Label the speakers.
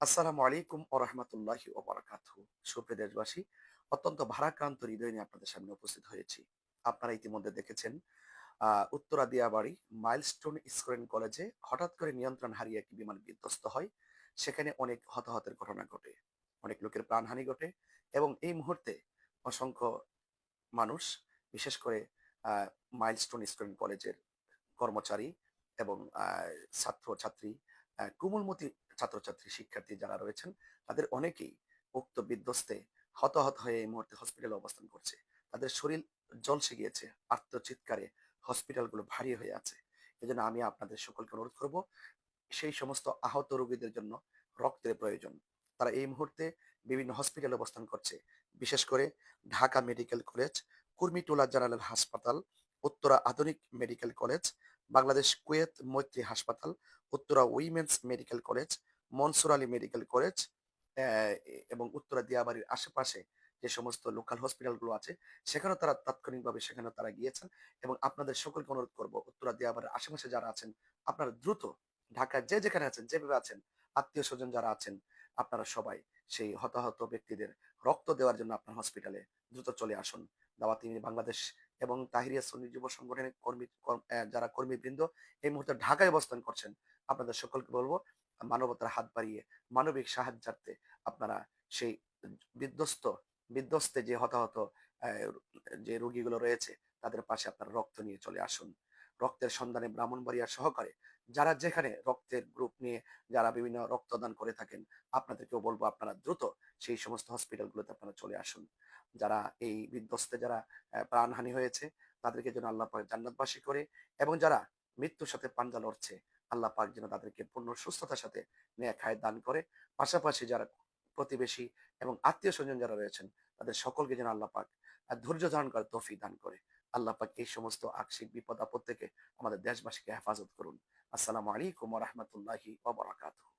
Speaker 1: আসসালামু আলাইকুম ও রহমতুল্লাহি ও বারাকাতুহু। সুপ্রিয় দেশবাসী, অত্যন্ত ভারাক্রান্ত হৃদয় নিয়ে আপনাদের সামনে উপস্থিত হয়েছি। আপনারা ইতিমধ্যে দেখেছেন উত্তরা দিয়াবাড়ি মাইলস্টোন স্কুল কলেজে হঠাৎ করে নিয়ন্ত্রণ হারিয়ে একটি বিমান বিধ্বস্ত হয়। সেখানে অনেক হতাহতের ঘটনা ঘটে, অনেক লোকের প্রাণহানি ঘটে এবং এই মুহূর্তে অসংখ্য মানুষ, বিশেষ করে মাইলস্টোন স্কুল কলেজের কর্মচারী এবং ছাত্র-ছাত্রী, কোমলমতি ছাত্রছাত্রী, শিক্ষার্থী যারা রয়েছেন, তাদের অনেকেই উক্ত বিধ্বস্তে হতাহত হয়ে এই মুহূর্তে হসপিটালে অবস্থান করছে। তাদের শরীর ঝলসে গিয়েছে, আর্তচিৎকারে হসপিটালগুলো ভারী হয়ে আছে। এজন্য আমি আপনাদের সকলকে অনুরোধ করব, সেই সমস্ত আহত রোগীদের জন্য রক্তের প্রয়োজন। তারা এই মুহূর্তে বিভিন্ন হসপিটালে অবস্থান করছে। বিশেষ করে Dhaka medical college, Kurmitola general হাসপাতাল, উত্তরা আধুনিক মেডিকেল কলেজ, বাংলাদেশ কুয়েত মৈত্রী হাসপাতাল, Uttara women's medical college, Mansur Ali medical college, এবং উত্তরা দিয়াবাড়ির আশেপাশে যে সমস্ত লোকাল হসপিটালগুলো আছে, সেখানেও তারা তাৎক্ষণিকভাবে সেখানেও তারা গিয়েছেন। এবং আপনাদের সকলকে অনুরোধ করব, উত্তরা দিয়াবাড়ির আশেপাশে যারা আছেন, আপনারা দ্রুত ঢাকায় যে যেখানে আছেন, যেভাবে আছেন, আত্মীয়-স্বজন যারা আছেন, আপনারা সবাই সেই হতাহত ব্যক্তিদের রক্ত দেওয়ার জন্য আপনার হসপিটালে দ্রুত চলে আসুন। দাওয়াতি বাংলাদেশ এবং তাহিরিয়া সুন্নি যুব সংগঠনের যারা কর্মীবৃন্দ এই মুহূর্তে ঢাকায় অবস্থান করছেন, আপনাদের সকলকে বলবো, মানবতার হাত বাড়িয়ে মানবিক সাহায্যার্থে আপনারা সেই বিধ্বস্ত বিধ্বস্তে যে হতাহত যে রোগীগুলো রয়েছে, তাদের পাশে আপনারা রক্ত নিয়ে চলে আসুন। রক্তের সন্ধানে ব্রাহ্মণবাড়িয়া সহকারে যারা যেখানে রক্তের গ্রুপ নিয়ে যারা বিভিন্ন রক্তদান করে থাকেন, আপনাদেরকেও বলবো আপনারা দ্রুত সেই সমস্ত হসপিটালগুলোতে আপনারা চলে আসুন। যারা এই বিধ্বস্তে যারা প্রাণহানি হয়েছে, তাদেরকে যেন আল্লাহ পাক জান্নাতবাসী করে, এবং যারা মৃত্যুর সাথে পাঞ্জা লড়ছে, আল্লাহ পাক যেন তাদেরকে পূর্ণ সুস্থতার সাথে নেক হায়াত দান করে। পাশাপাশি যারা প্রতিবেশী এবং আত্মীয়-স্বজন যারা রয়েছেন, তাদের সকলকে যেন আল্লাহ পাক ধৈর্য ধারণ করার তৌফিক দান করে। আল্লাহ পাক এই সমস্ত আকস্মিক বিপদ আপদ থেকে আমাদের দেশবাসীকে হেফাজত করুন। আসসালামু আলাইকুম ওয়া রাহমাতুল্লাহি ওয়া বারাকাতুহু।